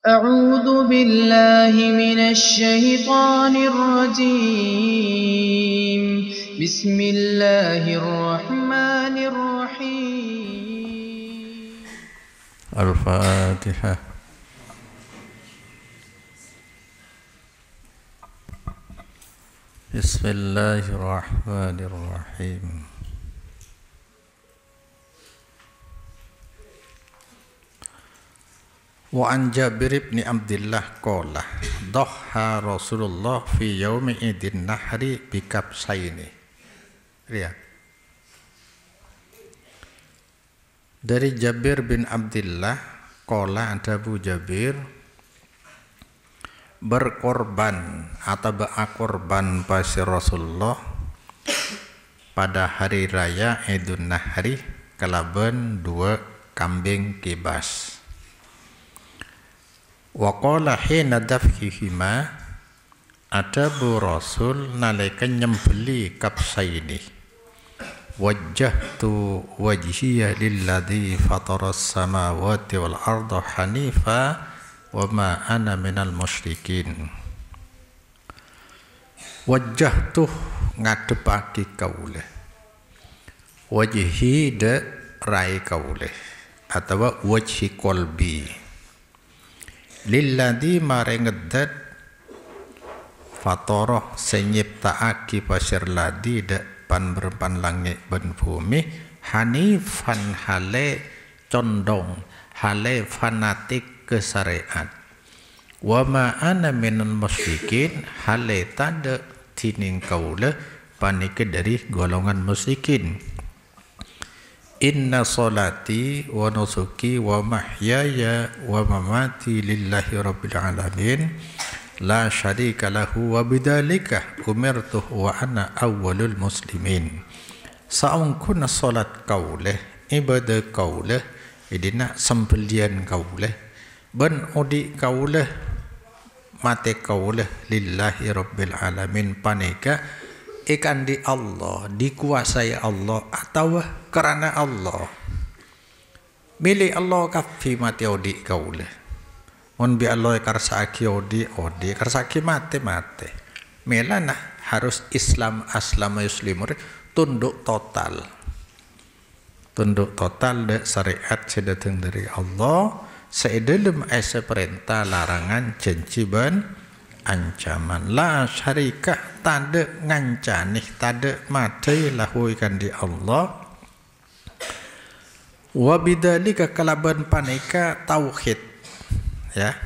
أعوذ بالله من الشيطان الرجيم بسم الله الرحمن الرحيم الفاتحة. بسم الله الرحمن الرحيم. وعن جابر بن عبد الله قال ضحى رسول الله في يوم عيد النحر بكبشين. Lihat. Dari Jabir bin Abdullah qala Abu Jabir berkorban atau berkorban pasti Rasulullah pada hari raya Idul Nahri kalaban 2 kambing kibas. Wa qala hina dafhihima Adabu Rasul nalika nyembeli kapsaini wajjahtu wajhiya lilladzi fataras samawati wal arda hanifa wa ma ana minal musyrikin. Wajjahtu ngadepake kauleh, wajhi de rai kauleh atau wajhi qalbi lilladzi marengedat fatoroh senyiptaaki pasir ladi dak pan berpan langit ben bumi hanifan hale condong hale fanatik ke syariat wa ma ana minal musyrikin hale tada tining kaula panike dari golongan musyrikin. Inna salati wa nusuki wa mahyaya wa mamati lillahi rabbil alamin la syarika lahu wa bidzalika umirtu wa ana awwalul muslimin. Saungkuna salat kauleh ibadah kauleh idina sembelian kauleh ben udi kauleh mate kauleh lillahi rabbil alamin paneka ikan di Allah, dikuasai Allah atau kerana Allah. Milik Allah kafi mati odi kauleh. Mun bi Allah karsaki odi karsaki mate. Melana harus Islam aslam muslimur tunduk total. Tunduk total de syariat sedatang dari Allah, sedalam asa perintah larangan janji ban ancaman la syarikah tanda ngancani tanda mati lahuikan di Allah wa bidzalika kalaban panika tauhid ya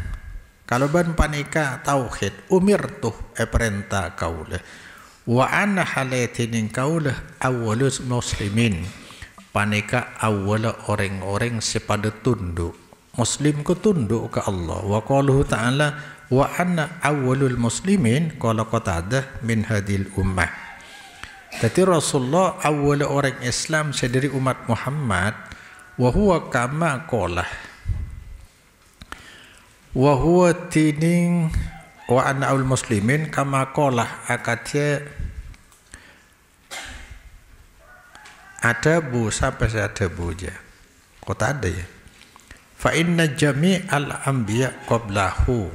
kalaban panika tauhid umirtuh perintah kaula wa ana halatin kaula awwalus muslimin panika awwala orang-orang sepada tunduk muslim ku tunduk ke Allah wa qaluhu ta'ala wa anna awwalul muslimin qala Qatadah min hadil ummah. Jadi Rasulullah awal orang Islam sedari umat Muhammad wa huwa kama qala wa huwa tining wa anna awwalul muslimin kama qala akatnya ada bu sampai ada buja Qatadah ya fa inna jami'al anbiya qablahu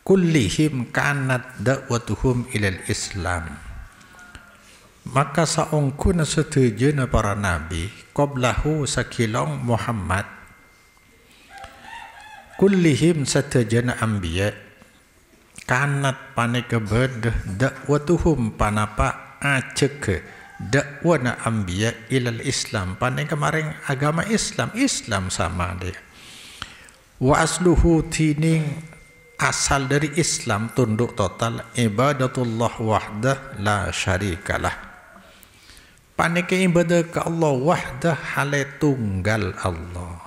kullihim kanat da'watuhum ilal Islam. Maka saungkuna setujuna para nabi qablahu sakilong Muhammad kullihim setujuna anbiya kanat paneka bedah da'watuhum panapa aceke da'wana anbiya ilal Islam paneka maring agama Islam sama dia wa asluhu tining asal dari Islam tunduk total ibadatullah wahdah la syarikalah panike ibadah ke Allah wahdah hale tunggal Allah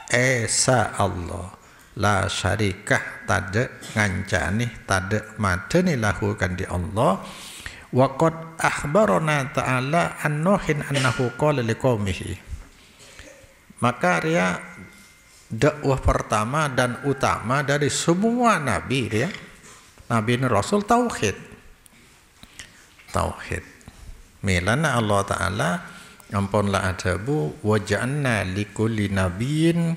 esa Allah la syarikah tada ngancani tada mateni lahukan di Allah wa qad akhbarana ta'ala an-nuhin annahu qala liqaumihi maka dia dakwah pertama dan utama dari semua nabi ya nabi dan rasul tauhid melana Allah Ta'ala ampunlah adabu wa ja'alna likulli nabiyyin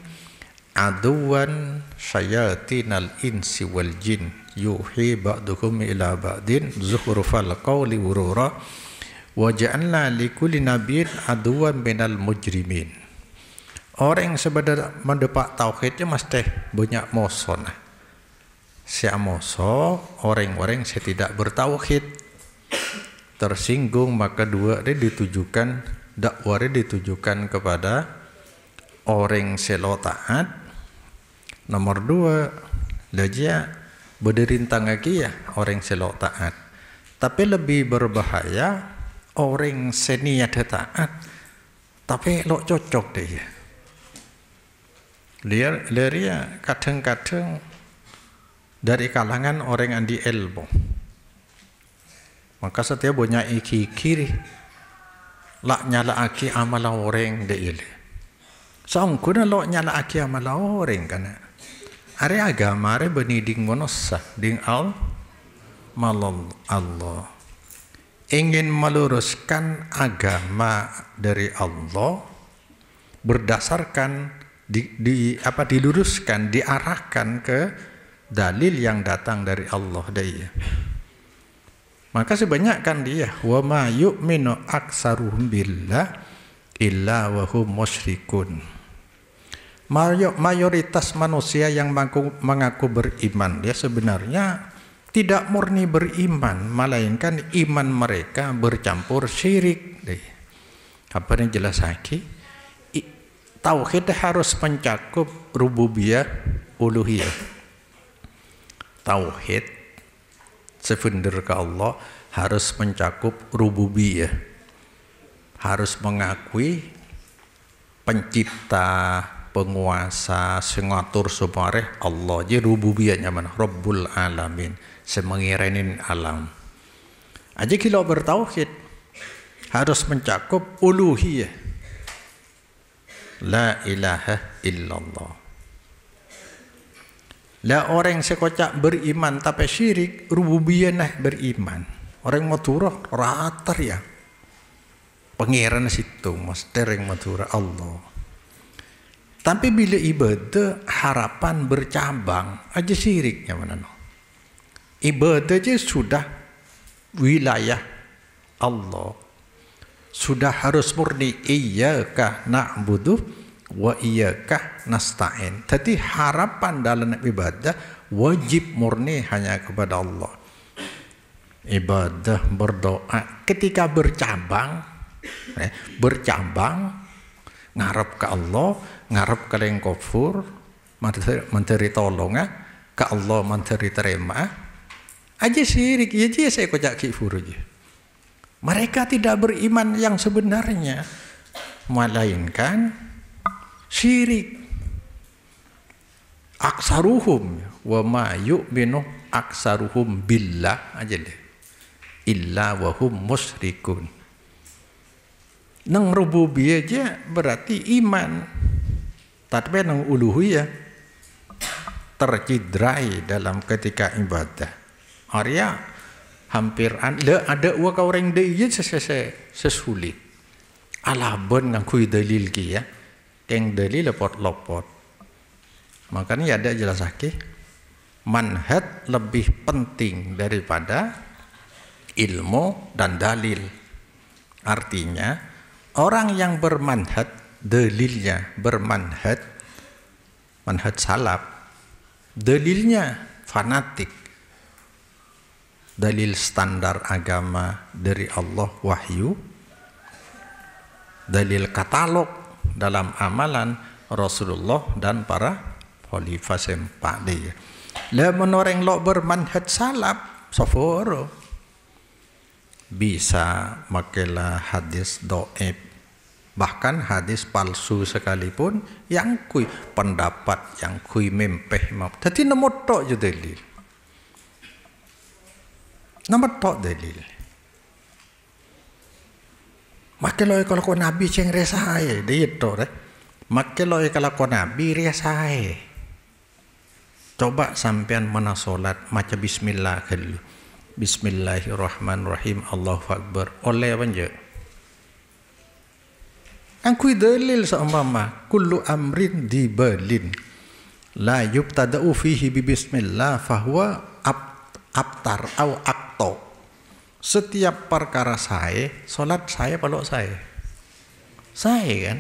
aduwan syayatinal insi wal jin yuhi ba'duhum ila ba'din zuhrufal qawli wurura wa ja'alna likulli nabiyyin aduwan minal mujrimin. Orang yang sebenarnya mendepak tauhidnya mesti banyak moso nah. Si moso orang-orang yang tidak bertauhid tersinggung, maka dua dia ditujukan dakwah ditujukan kepada orang selo taat. Nomor dua, dia berderintang lagi ya orang selo taat. Tapi lebih berbahaya orang seniat taat, tapi lo cocok dia. Dia kadang-kadang dari kalangan orang yang di ilmu. Maka setiap punya iki-kiri lak nyala aki amala orang dia. Sangkuna lo nyala aki amala orang kana. Are agama are beniding monossa ding malal Allah. Ingin meluruskan agama dari Allah berdasarkan diluruskan, diarahkan ke dalil yang datang dari Allah dia. Maka sebanyak dia wa ma yu'minu aksaruhum billah illa wa hum musyrikun. Mayoritas manusia yang mengaku beriman dia sebenarnya tidak murni beriman, melainkan iman mereka bercampur syirik. Apa yang jelas lagi? Tauhid harus mencakup rububiyah, uluhiyah. Tauhid sebenar ke Allah harus mencakup rububiyah, harus mengakui pencipta, penguasa, sengatur semua Allah. Jadi rububiyahnya mana? Rabbul alamin, semengiranin alam. Aja kalau bertauhid harus mencakup uluhiyah, la ilaha illallah. Lah orang sekocak beriman tapi syirik, rububiyah nah beriman. Orang Madura ratar ya. Pangeran situ, master yang Madura Allah. Tapi bila ibadah harapan bercabang, aja syiriknya mana no? Ibadah aja sudah wilayah Allah. Sudah harus murni iyyaka na'budu wa iyyaka nasta'in. Jadi harapan dalam ibadah wajib murni hanya kepada Allah. Ibadah berdoa ketika bercabang ngarep ke Allah, ngarep ke yang kufur, menteri tolongan ke Allah, menteri terima aja syirik ya. Dia saya kocak kifur aja. Mereka tidak beriman yang sebenarnya, melainkan syirik. Aksaruhum wa ma yu'minu aksaruhum billah aja deh illa wa hum musyrikun. Nang rububiyah aja berarti iman, tapi nang uluhiyah tercidrai dalam ketika ibadah. Arya hampir ada waka orang dia sesulit. Alabon ngakui dalil ki ya, yang dalil lepot-lepot. Makanya ada jelas lagi, manhaj lebih penting daripada ilmu dan dalil. Artinya orang yang bermanhaj, dalilnya bermanhaj, manhaj salaf, dalilnya fanatik, dalil standar agama dari Allah wahyu, dalil katalog dalam amalan Rasulullah dan para khalifah sempak dia. Lah menoreng lo bermanhaj salaf saforo bisa makelah hadis doib, bahkan hadis palsu sekalipun yang kui pendapat yang kui mempeh mau. Jadi nomor tok je dalil. Nomor tok dalil. Maka lo kalau Nabi ceng resai dia itu deh. Maka lo kalau Nabi resai. Coba sampean mana solat maca bismillah dulu. Bismillahirrahmanirrahim, Allahu Akbar. Oleh apa je? Angkui dalil seumpama kullu amrin dibalin la yubtada'u fihi bi bismillah fahuwa abtar atau akto. Setiap perkara saya, solat saya pelok saya kan,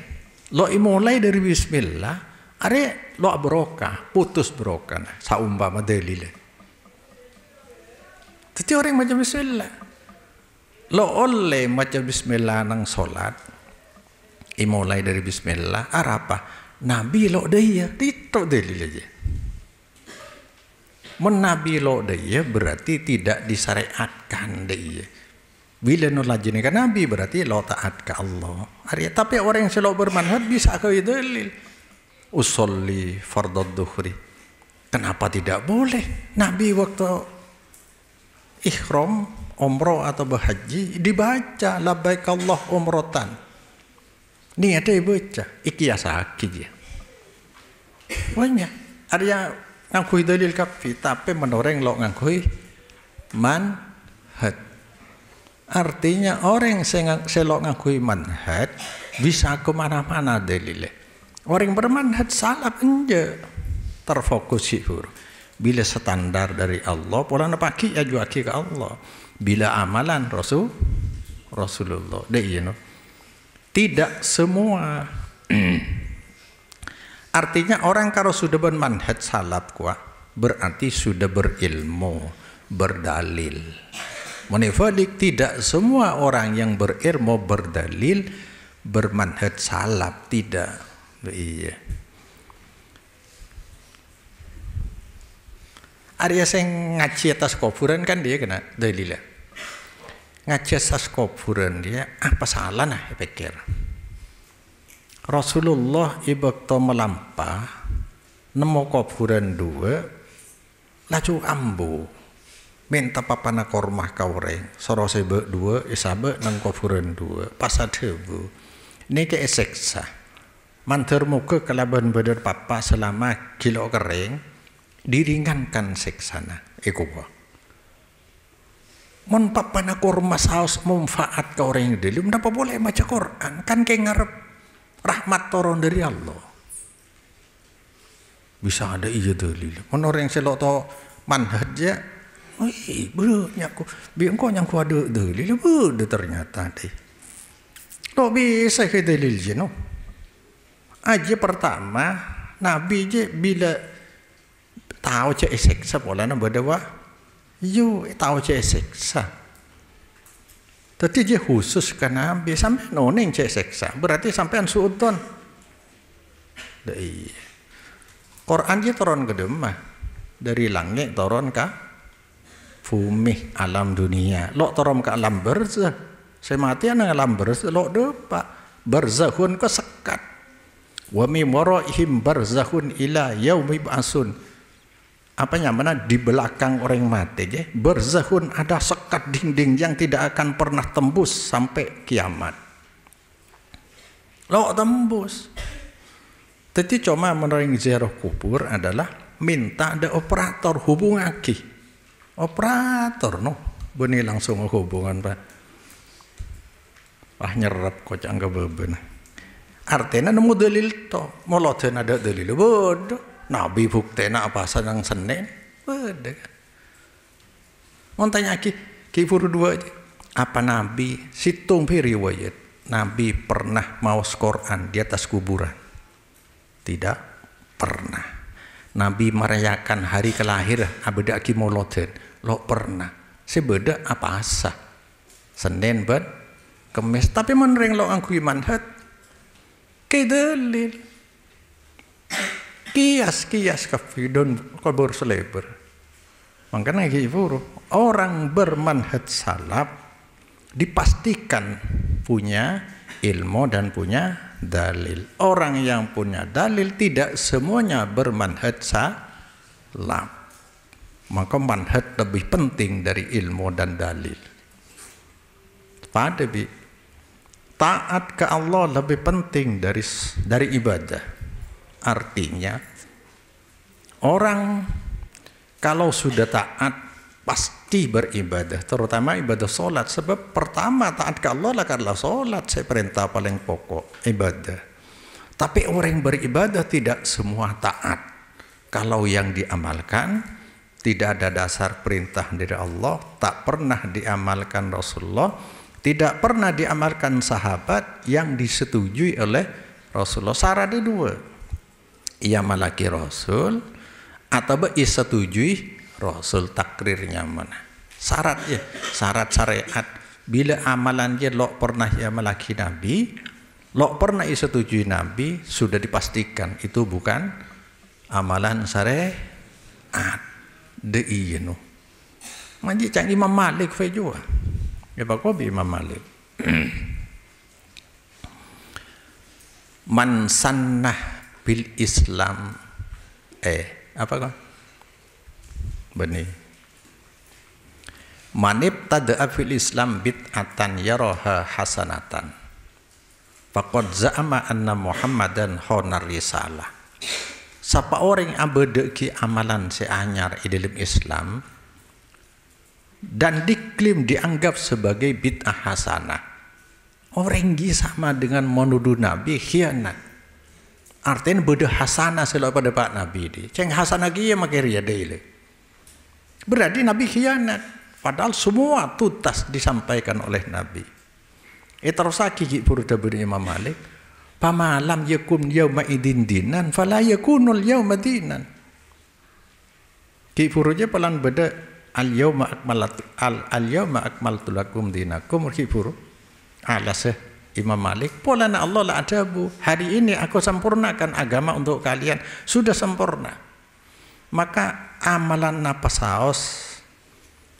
lo mulai dari bismillah, are lo berokah, putus berokah, saumpama dalil. Jadi orang macam bismillah, lo oleh macam bismillah nang solat, mulai dari bismillah, apa? Nabi lo dia, itu dalil aja. Menabi lo dia berarti tidak disyariatkan dia. Bila nolajini kan Nabi berarti lo taat ke Allah. Tapi orang yang selalu bermanhaj bisa ke dalil. Usolli fardad duhri. Kenapa tidak boleh? Nabi waktu ihram, umroh atau berhaji dibaca labbaik Allah umrotan. Ini ada yang baca. Iki asaki dia. Banyak. Ada yang ngakui dalil kafi, tapi menoreng lo ngakui manhaj. Artinya orang yang selok ngakui manhaj bisa kemana-mana dalilnya. Orang bermanhaj salaf enja terfokus sihur. Bila standar dari Allah, pola napaki ajuaki ke Allah. Bila amalan Rasulullah, tidak semua. Artinya orang kalau sudah bermanhaj salaf kuat berarti sudah berilmu, berdalil. Menifalik tidak semua orang yang berilmu berdalil bermanhaj salaf, tidak. Iya. Arya sing ngaji atas kuburan kan dia kena dalil. Ngaji atas kuburan dia apa salah nah pikir. Rasulullah ibakto melampah nemu kuburan dua laju ambu minta papana kormah kaureng soro sebe dua isabe nang kuburan dua pasat hebu ini ke eseksa manter muka kelaban bedar papa selama kilo kering diringankan seksana ikuwa mon papana kormah saus manfaat kaureng dulu kenapa boleh baca Quran kan kayak ngarep rahmat turun dari Allah. Bisa ada iya dalil. Menurut yang selok to manhaj ya, bro nyaku, biar kau yang ku ada dalil, bro ternyata deh. Lo bisa ke dalil je no. Aja pertama Nabi je bila tahu cek seksa pola na berdewa, you tahu cek seksa. Tapi dia khusus karena Nabi sampai noning cek seksa berarti sampai suudon. Dari Quran dia turun ke demah dari langit turun ke bumi alam dunia. Lo turun ke alam barzah. Saya mati nang alam barzah lo depak barzahun ke sekat. Wa min waraihim barzahun ila yaumi ba'sun. Apanya mana di belakang orang mati je berzahun ada sekat dinding yang tidak akan pernah tembus sampai kiamat. Lo tembus. Jadi cuma menurut ziarah kubur adalah minta ada operator hubung aki. Operator no, benih langsung hubungan pak. Wah nyerap kocak enggak beben. Artinya nemu dalil to, moloten ada dalil bodoh. Nabi bukti nak apa sedang Senin, beda. Mau tanya ki furu dua aja. Apa Nabi situng riwayat Nabi pernah mau Quran di atas kuburan? Tidak pernah. Nabi merayakan hari kelahiran abada aki moloten, lo pernah. Sebeda apa asa? Senin ben, Kemis. Tapi menurut lo angkui manhaj, kedalil. Kias kafidun kabur selebar. Makanya ibu orang bermanhaj salaf dipastikan punya ilmu dan punya dalil. Orang yang punya dalil tidak semuanya bermanhaj salaf. Maka manhaj lebih penting dari ilmu dan dalil. Pada taat ke Allah lebih penting dari ibadah. Artinya orang kalau sudah taat pasti beribadah, terutama ibadah solat. Sebab pertama taat ke Allah lah karena solat saya perintah paling pokok ibadah. Tapi orang yang beribadah tidak semua taat. Kalau yang diamalkan tidak ada dasar perintah dari Allah, tak pernah diamalkan Rasulullah, tidak pernah diamalkan sahabat yang disetujui oleh Rasulullah. Syaratnya dua. Ia malaki Rasul atau disetujui Rasul, takrirnya mana. Syaratnya, syarat syariat. Bila amalan dia lok pernah ia malaki Nabi, lok pernah disetujui Nabi, sudah dipastikan itu bukan amalan syariat. De iya no. Manji cang Imam Malik fe juga. Ya pak Imam Malik. Man sannah bil Islam apa kan? Benih. Manib tada'a fil Islam bid'atan yaraha hasanatan. Faqad za'ama anna Muhammadan honar risalah. Sapa orang yang abedeki amalan seanyar di dalam Islam dan diklaim dianggap sebagai bid'ah hasanah, orang ini sama dengan menuduh Nabi khianat. Artinya beda hasanah selalu pada Pak Nabi di. Ceng hasanah dia makai ria dele. Berarti Nabi khianat. Padahal semua tuntas disampaikan oleh Nabi. Terus lagi purda Imam Malik. Pamalam yakun yauma idin dinan fala yakunul yauma dinan. Ki furuja pelan beda al yauma akmaltu lakum dinakum ki furu. Alasah Imam Malik polana Allah la adabu. Hari ini aku sempurnakan agama untuk kalian, sudah sempurna. Maka amalan napa saos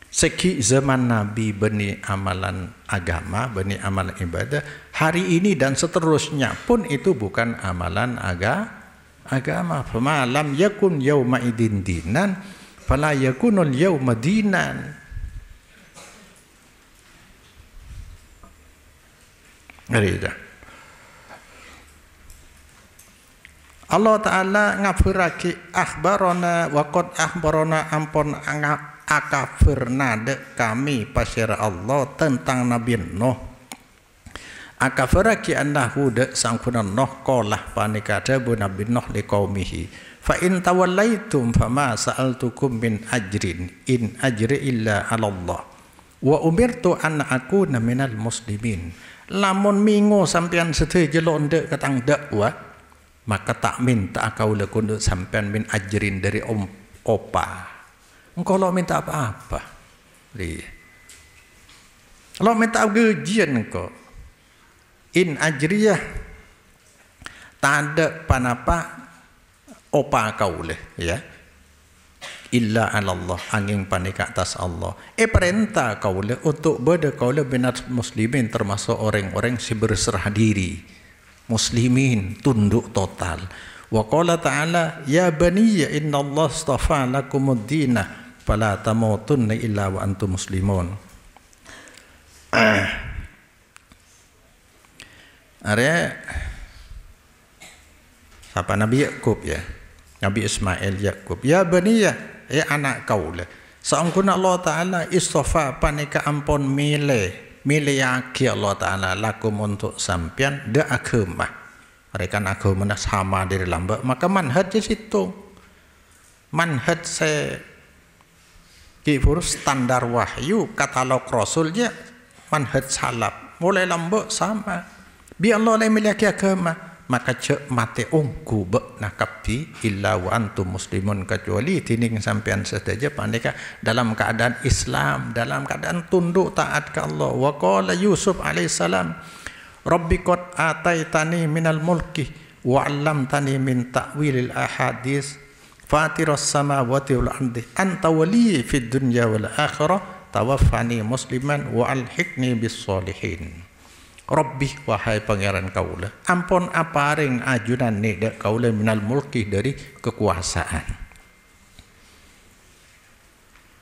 segi zaman Nabi beni amalan agama, beni amalan ibadah, hari ini dan seterusnya pun itu bukan amalan agama. Famalam yakun yauma idin dinan fala yakunul yauma dinan. Ngerti. Allah Ta'ala ngafiraki akhbarona wa qad akhbarona ampun akafirna de kami pasir Allah tentang Nabi Nuh. Akafiraki annahu de sangkuna Nuh qolah panikada bu Nabi Nuh li qaumihi fa in tawallaitum fama sa'altukum min ajrin in ajri illa 'ala Allah wa umirtu an akuna minal muslimin. Lamun mingo sampean sedaya jelok ndek katang dakwah, maka tak minta kau lekun sampean min ajrin dari opa. Engkau lo minta apa-apa. Lo minta gajian engkau. In ajriyah tak ada panapa opa kau leh ya. Illa Allah angin panik atas Allah. Perintah kau leh untuk berda kau leh binat muslimin termasuk orang-orang si berserah diri. Muslimin tunduk total. Wa qala ta'ala ya baniya inna Allah astafa lakumud dinah fala tamutunna illa wa antum muslimun. Are siapa Nabi Yakub ya, Nabi Ismail Yakub, ya baniya anak kau le saungkuna Allah Ta'ala istafa panika ampun milih yaki Allah Ta'ala lakum untuk sampian de agama. Mereka agama sama dari lambak, maka manhaj di situ. Manhaj standar wahyu katalog rasulnya manhaj salaf mulai lambak sama. Bi Allah lai miliki agama, maka cek mate ungku be nakapi illa wa antum muslimun, kecuali tining sampean saja panika dalam keadaan Islam, dalam keadaan tunduk taat ke Allah. Wa qala Yusuf alaihissalam Rabbi qad ataitani minal mulki wa 'allamtani min ta'wilil ahadits fatiras samawati wal ardi anta waliyyi fid dunya wal akhirah tawaffani musliman wa alhiqni bis solihin. Rabbi wahai pangeran kaula, ampun aparing ajunan ni dak kaula minal mulki dari kekuasaan.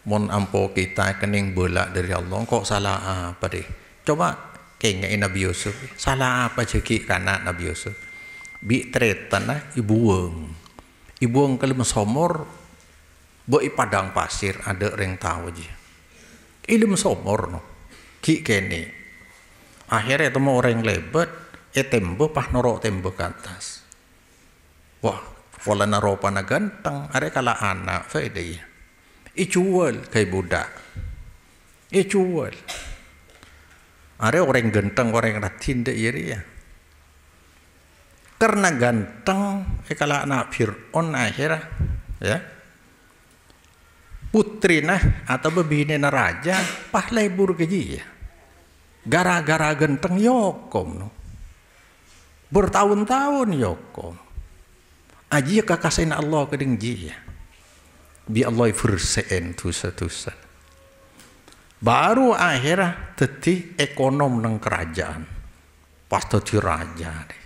Mon ampo kita kening bola dari Allah, kok salah apa deh? Coba kengai Nabi Yusuf, salah apa cekik kanak Nabi Yusuf? Bi tretan ibuang kalau somor, boi padang pasir ada orang tahu je. Ilmu somor no, ki kene. Akhirnya temu orang lebat, tembok pah norok tembok ke atas. Wah, Wala na ropa na ganteng, are kala anak, faedah. Ijual kay budak. Ijual. Are orang ganteng, orang ratin dek ya. Karena ganteng, kala anak Fir'aun akhirnya, ya. Putri nah atau bebini na raja, pahlay burgaji ya. Gara-gara ganteng yokom no. Bertahun-tahun yokom. Aji kakasin Allah keding jia. Bi Allah firsein tusa-tusa. Baru akhirnya teti ekonom nang kerajaan. Pas teti raja deh.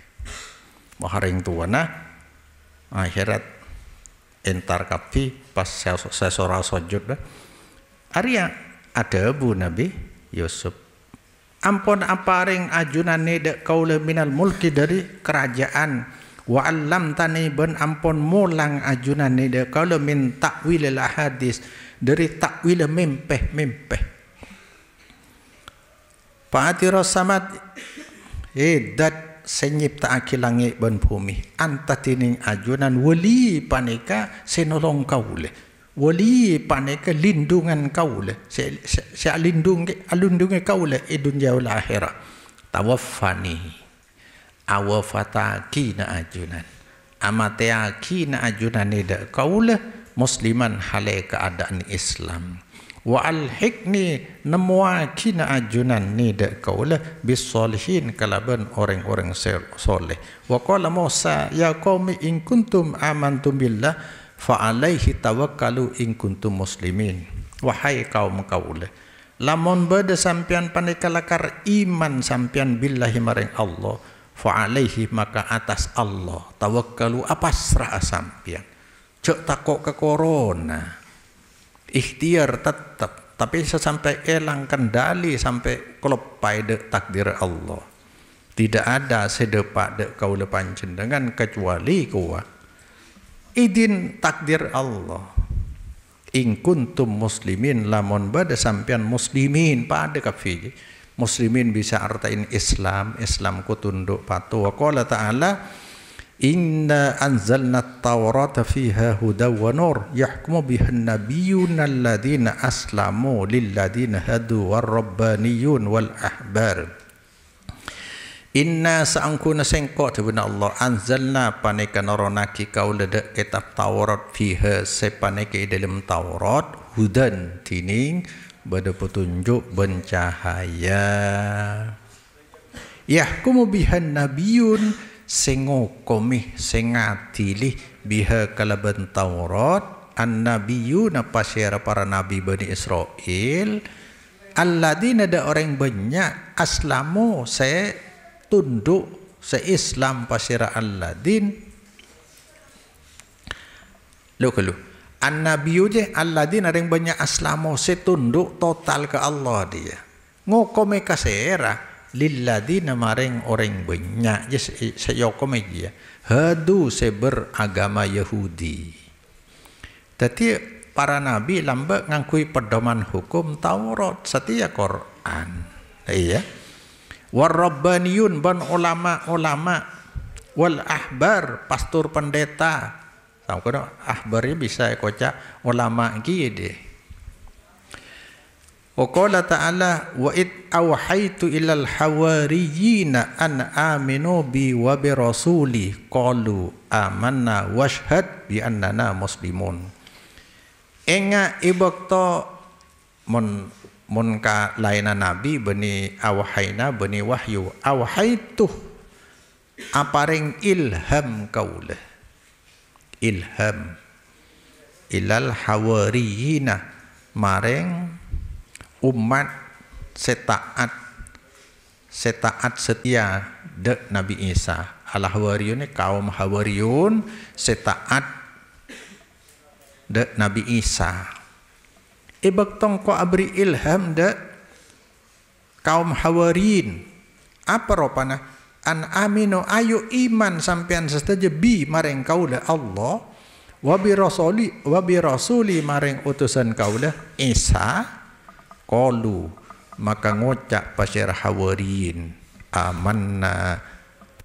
Maharing tuana akhirat entar kapi pas sesora sujud dah. Arya ada bu Nabi Yusuf. Ampun aparing ajunan nida kaula minal mulki dari kerajaan. Wa alam tani ben ampun mulang ajunan nida kaula min takwil al hadis dari takwil mempeh. Fa'atira samad dat senyipta aki langit ben bumi anta tining ajunan wali paneka senolong kaule wali paneka lindungan kaule se alindungi kaule dunya wal akhirah tawaffani awafata kina ajunan amatea kina ajunan nida kaule musliman hale keadaan Islam wa alhiqni namwa kina ajunan nida kaula bisolihin kalaban orang-orang soleh wa qala Musa ya qaumi in kuntum amantum billah fa alaihi tawakkalu in kuntum muslimin wahai kaum kaula lamun bade sampean panekalakar iman sampean billahi maring Allah fa alaihi maka atas Allah tawakkalu apasrah sampean cek takok ke corona ikhtiar tetap tapi sesampai elang kendali sampai kelopai dek takdir Allah tidak ada sedepak dek kau lepan cendengan kecuali kuat idin takdir Allah in kuntum muslimin lamun bada sampian muslimin pada kafir muslimin bisa artain Islam ku tunduk patuh wa qala ta'ala inna anzalna at-taurata fiha hudaw wa nur yahkumu bihan nabiyyuna alladhina aslamu lilladhina hadu war-rabbaniyun wal ahbar inna sa'angkuna sengkok tebuna Allah anzalna paneka noronaki kaula de kitab Taurat fiha sepaneka dalam Taurat hudan tining bada petunjuk bencahaya yahkumu bihan nabiyyun sengokomih sengatilih biha kalaban Taurat an-nabiyuna pasir para nabi Bani Israel alladzina ada orang banyak aslamu saya tunduk saya Islam pasir alladin lu an-nabiyu je alladzina orang banyak aslamu saya tunduk total ke Allah dia ngokome kasera lilladina maring orang banyak sayokome dia hadu beragama Yahudi tadi para nabi lambak ngangkui pedoman hukum Taurat setia Quran iya warrabbaniyun ban ulama wal ahbar pastor pendeta tahu kan ahbarnya bisa kocak ulama gede wa qala ta'ala wa id awhaitu ilal hawariyina an aminu bi wa bi rasuli qalu amanna washhad bi annana muslimun enga ibakto mun ka laina nabi bani awhaina bani wahyu awhaitu aparing ilham kaula ilham ilal hawariyina maring umat setaat setia dek Nabi Isa al-Hawariyun kaum Hawariyun setaat dek Nabi Isa ibak tongko abri ilham dek kaum Hawariyin apa ropana an amino ayo iman sampean sesaja bi maring kaula Allah wa bi rasuli maring utusan kaula Isa qalu maka ngocak pasir Hawariyin amanna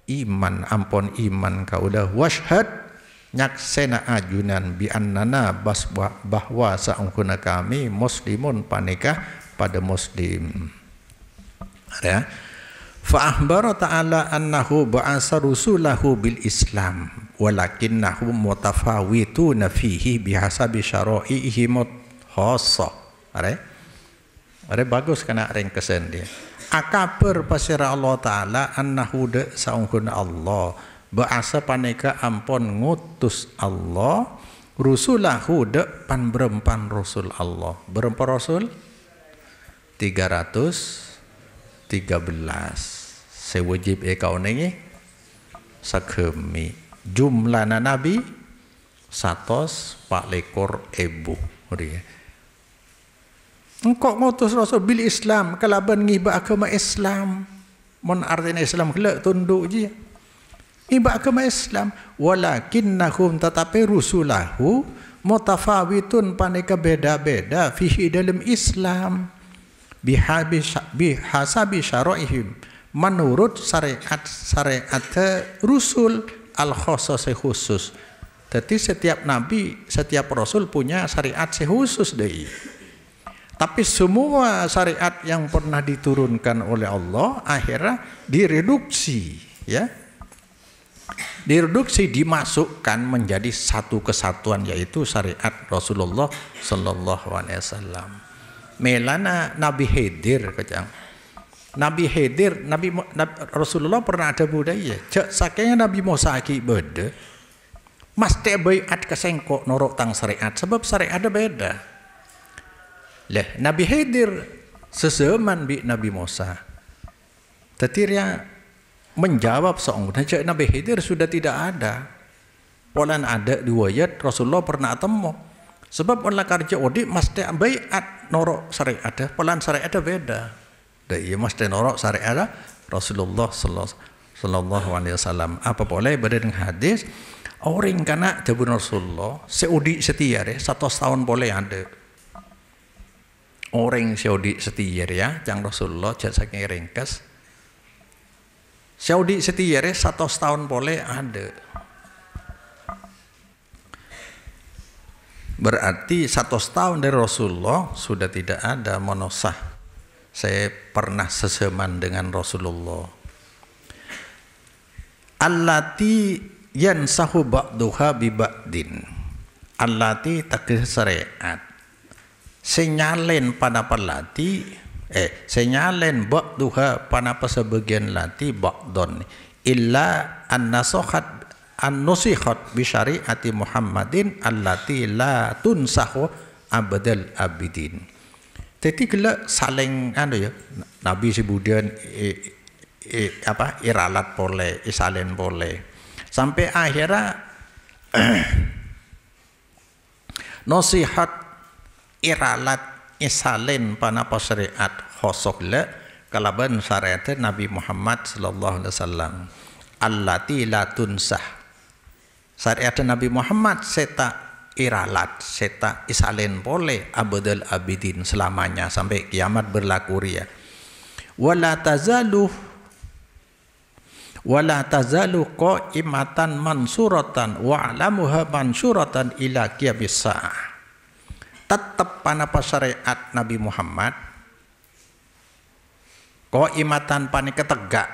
iman ampun iman kaulah washhad nyaksena ajunan bi annana bahwa saungkuna kami muslimun panika pada muslim. Ya. Fa akhbara ta'ala annahu ba'asa rusulahu bil Islam walakinnahum mutafawituna fihi bihasabi syara'ihi khassa. Are bagus kana ringkesan dia. Akabar pasira Allah Ta'ala annahu de saungkuna Allah ba'asa paneka ampun ngutus Allah rusulahu de pan berempan rasul Allah. Berempa rasul? 313. Sewajib kau nengi sakemi. Jumlahna nabi 124.000. Engkau ngutus rasul bil Islam kalaban ngiba agama Islam. Mon artinya Islam kelak tunduk je. Ngiba agama Islam walakinnahum tetapi rusulahu mutafawitun paneka beda-beda fihi dalam Islam bihasabi syara'ihim menurut syariat rusul al-khassas khusus. Jadi setiap nabi, setiap rasul punya syariat khusus deh. Tapi semua syariat yang pernah diturunkan oleh Allah akhirnya direduksi, ya. Direduksi dimasukkan menjadi satu kesatuan yaitu syariat Rasulullah sallallahu alaihi wasallam. Melana Nabi Khidir kecang. Nabi Khidir, Nabi Rasulullah pernah ada budaya. Cek sakenya Nabi Musa ki beda. Mesti baiat kesengkok norok tang syariat sebab syariat ada beda. Lah Nabi Khidir seseman bi Nabi Musa. Tetiria menjawab seorang cek Nabi Khidir sudah tidak ada. Polan ada riwayat Rasulullah pernah temu. Sebab oleh kerja odi mesti baiat norok syariat ada. Polan syariat ada beda. Dah ia mesti norok syariat Rasulullah sallallahu alaihi wasallam. Apa boleh beda dengan hadis orang kana jabun Rasulullah seudi setia 100 tahun boleh ada. Orang Saudi setia ya, yang Rasulullah jasa ringkas. Saudi setia 100 tahun boleh ada. Berarti 100 tahun dari Rasulullah sudah tidak ada monosah. Saya pernah seseman dengan Rasulullah. Allati yansahu ba'duha bi ba'din. Allati takdir syariat. Senyalen pada pelati senyalen ba'duha pada sebagian lati ba'don illa an-nasakhat an-nusikhat bi syariati Muhammadin allati la tunsahu abadal abidin. Jadi kalau saling ya Nabi sebudian iralat boleh isalen boleh sampai akhirnya nasihat iralat isalen panapa syariat khosok le kalaban syariat Nabi Muhammad sallallahu alaihi wasallam allati la tunsah syariat Nabi Muhammad seta iralat seta isalen boleh abadal abidin selamanya sampai kiamat berlaku ria wala tazalu qaimatan mansuratan wa alamuha mansuratan ila qiyamis saah. Tetap panapa syariat Nabi Muhammad qaimatan panika tegak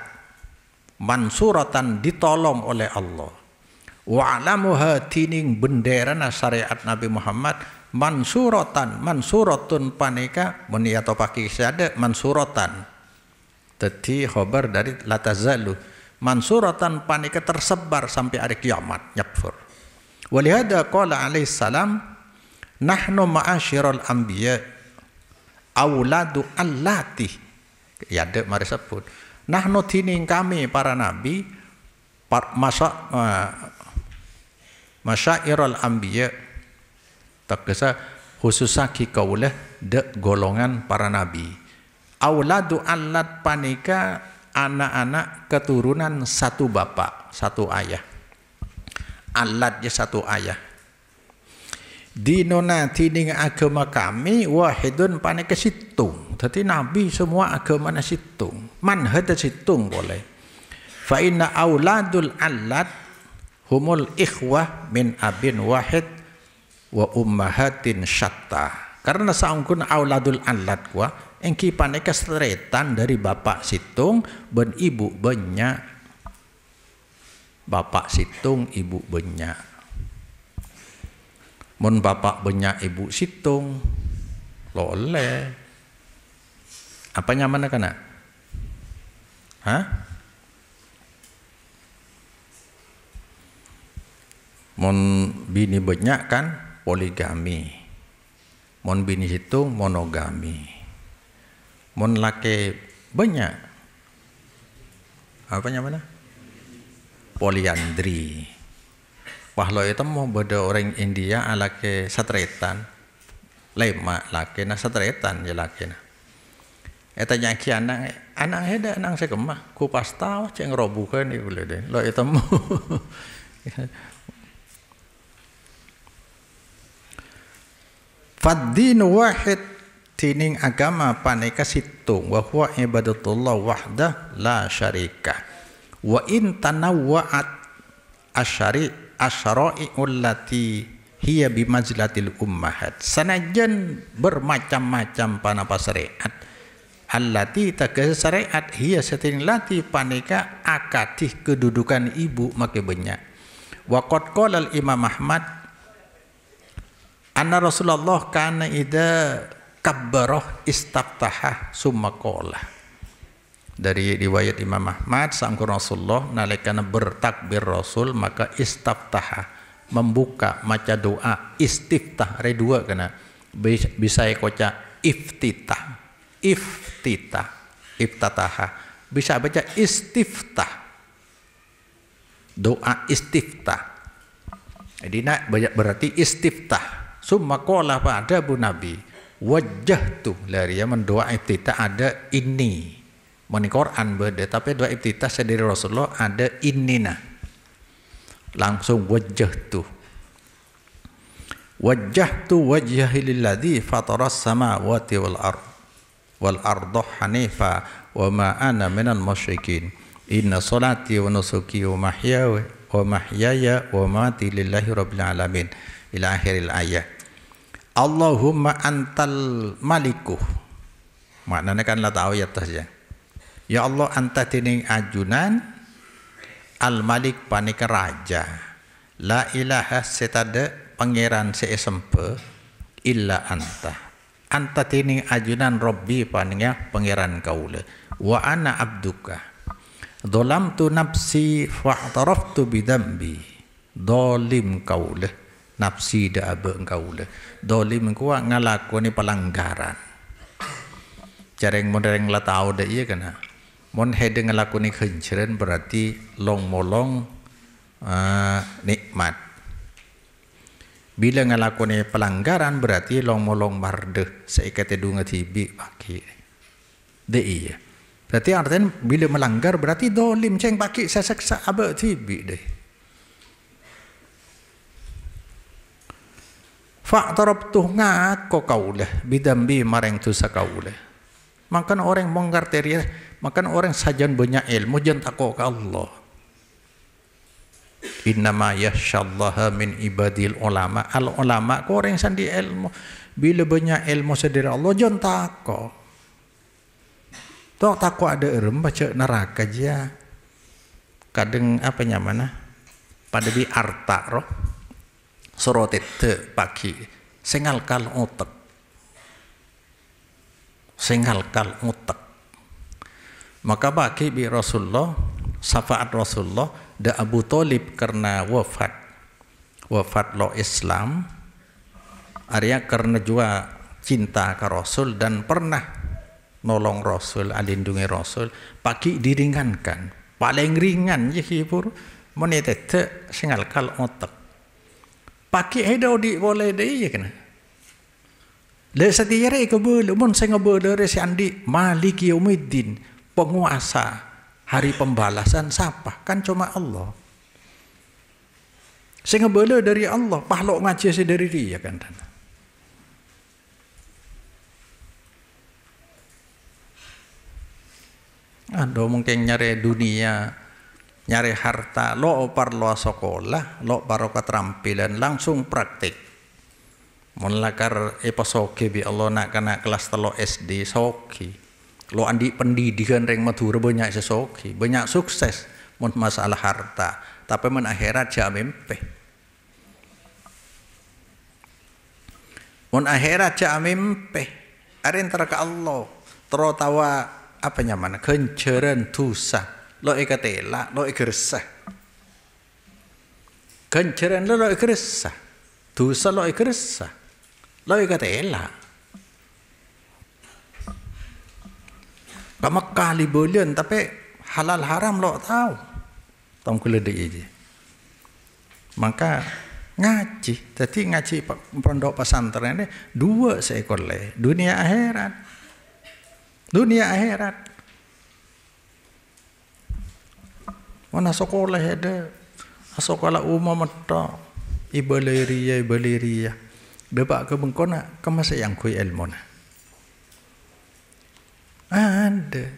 mansuratan ditolong oleh Allah wa alamuha tining benderana syariat Nabi Muhammad mansuratun panika muni atau pakai syada mansuratan tadi khabar dari latazalu mansuratan panika tersebar sampai hari kiamat nyafur walihada qala alaihi salam nahnu ma'asyiral anbiya auladu allati ya ada mari sebut nahnu tining kami para nabi masyairal anbiya tegesa khususaki kaulah de golongan para nabi auladu allat panika anak-anak keturunan satu bapak satu ayah allatnya satu ayah dinona tining agama kami wahidun panika situng. Jadi nabi semua agama na situng. Manhaj situng boleh. Fa inna auladul allat humul ikhwah min abin wahid wa ummahatin syatta. Karena saungkun auladul alat kuah engki paneka seretan dari bapak situng ben ibu banyak. Bapak situng ibu banyak. Mun bapak banyak ibu situng loleh. Apanya mana kana? Hah? Mun bini banyak kan poligami. Mon bini situng monogami. Mon laki banyak. Apanya mana? Poliandri. Pahlo itu mau beda orang India alake satretan. Lemak laki na satretan ya laki na. Eta nyaki anak heda anak saya kemah ku pas tahu ceng robukan ieu boleh deh. Lo itu mau. Faddinu wahid tining agama paneka situng wa huwa ibadatullah wahdah la syarika wa in tanawwa'at asyara'i allati hiya bimajlatil ummahat sanajan bermacam-macam panapa syariat allati taga syariat hiya satin lati paneka akatih kedudukan ibu make banyak wa qad qala al Imam Ahmad anna Rasulullah kana idza kabbarah istaftaha summa qala. Dari riwayat Imam Ahmad sangkur Rasulullah nalikana bertakbir Rasul maka istaftaha membuka maca doa istiftah re dua kana bisa koca iftataha bisa baca istiftah doa istiftah jadi nak berarti istiftah summa qala pada bu Nabi wajah tuh lari ya mendoa iftitah ada ini meni Quran beda tapi doa iftitah dari Rasulullah ada innina langsung wajah tuh wajhi lilladzi fataras samawati wal arda hanifa wa ma ana minal musyrikin inna salati wa nusuki wa mahyaya wa mamati lillahi rabbil alamin ila akhiril ayat. Allahumma antal malikuh. Maknanya kan lah tahu ya tasnya. Ya Allah anta tining ajunan al malik panika raja. La ilaha setada pangeran seesempe illa anta. Anta tining ajunan Rabbi panika pangeran kaula. Wa ana abduka. Dhalamtu nafsi fa'taraftu bidambi. Dhalim kaula. Nafsi da abe engkau le dolim engkau ngalakoni pelanggaran jareng modereng la tahu da iya kana mon hede ngalakoni kenceren berarti long molong nikmat bila ngalakoni pelanggaran berarti long molong marde seikate dunga tibi paki de iya berarti artinya bila melanggar berarti dolim ceng paki seseksa abe tibi deh. Fa'tarabtuh ngako kaulah bidambi mareng dosa kaulah. Makan orang mongkar teria, makan orang sajan banyak ilmu jangan takut ke Allah. Innama yakhsyallaha min ibadil ulama. Al ulama ko orang sandi ilmu. Bila banyak ilmu sediri Allah jangan takut. Tok takut ada erem baca neraka aja. Kadang apa nyamana? Pada bi arta roh. Sorotet pagi sengalkal otak maka bagi bi Rasulullah syafaat Rasulullah da Abu Thalib karena wafat lo Islam Arya karena juga cinta ke Rasul dan pernah nolong Rasul alindungi Rasul pagi diringankan paling ringan je hibur monetete sengalkal otak pakai hidau di boleh deh ya kena. Le setiara ikabul, mun saya ngabul dari si Andi Malik Yaumiddin, penguasa hari pembalasan siapa? Kan cuma Allah. Saya ngabul dari Allah, pahlok ngaji saya dari dia kan. Ada mungkin nyari dunia nyari harta, lo parlo sekolah, lo paro keterampilan langsung praktik. Monlakar epasoke bi Allah nak kana kelas 3 SD soki. Lo andi pendidikan ring Madura banyak sesoki, banyak sukses mun masalah harta, tapi men akhirat ja mimpi. Mun akhirat ja mimpi, arin teraka Allah, terotawa apa nyaman kenceran dosa, lo ikatela, lo ikresah. Kenceran lo ikresah, dosa lo ikresah, lo ikatela. Kamu kali bulan tapi halal haram lo tahu, tahu kuliah aja. Maka ngaji, jadi ngaji pondok pesantren ini 2 seekor le, dunia akhirat, dunia akhirat. Mana sekolah ada, sekolah umum ada, ibaleria, depak ke bengkona, kemasa yang kui ilmu na. Ada.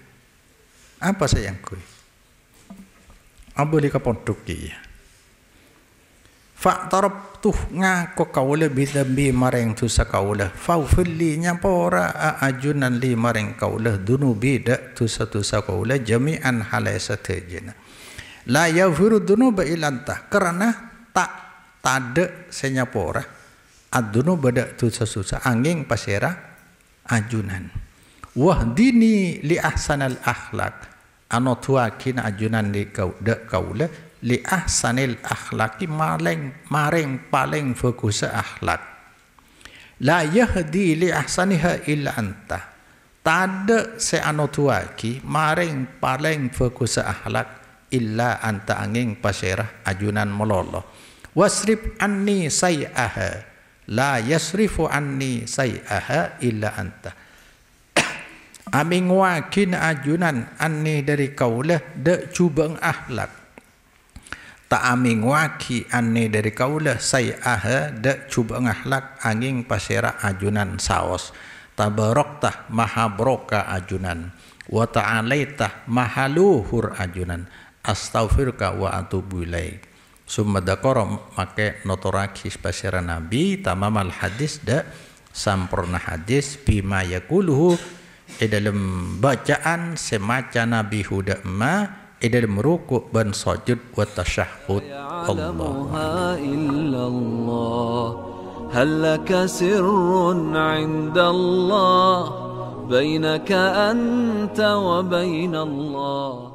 Apa sayang kui? Abuli ka pondok ya. Fa tarab tuh ngako kaula bidambi mareng tu sakaula. Fa filli nyapora ajunan li mareng kaula dunubi dak tu satu sakaula jami'an halaisatejena. La yaghfiru dunuba ilantah karena tak tade senyapora ad-dunuba dak tu sasusa angin pasera ajunan. Wahdini li ahsanal akhlak ano tuakin ajunan li kaula li ahsanil akhlaki maring paling fokus akhlak la yahdi li ahsaniha illa anta tade se ano tuaki maring paling fokus akhlak illa anta angin pasirah ajunan mololo wasrif anni sayyaha la yasrifu anni sayyaha illa anta. Amin wakin ajunan anni dari kaulah dek cubang akhlak. Tak amin waki anni dari kaulah sayyaha dek cubang akhlak angin pasira ajunan saos. Tabaraktah maha broka ajunan. Wa ta'alaitah maha luhur ajunan. Astaghfirka wa atubu ilaik. Summa dakara make notoraki pasira Nabi tamamal hadis dek sampurna hadis bima yakuluhu dalam bacaan semacam Nabi Huda ma dalam rukuk dan sujud wa tasyahhud. Allah hal laka sirrun 'inda Allah bainaka anta wa bain Allah.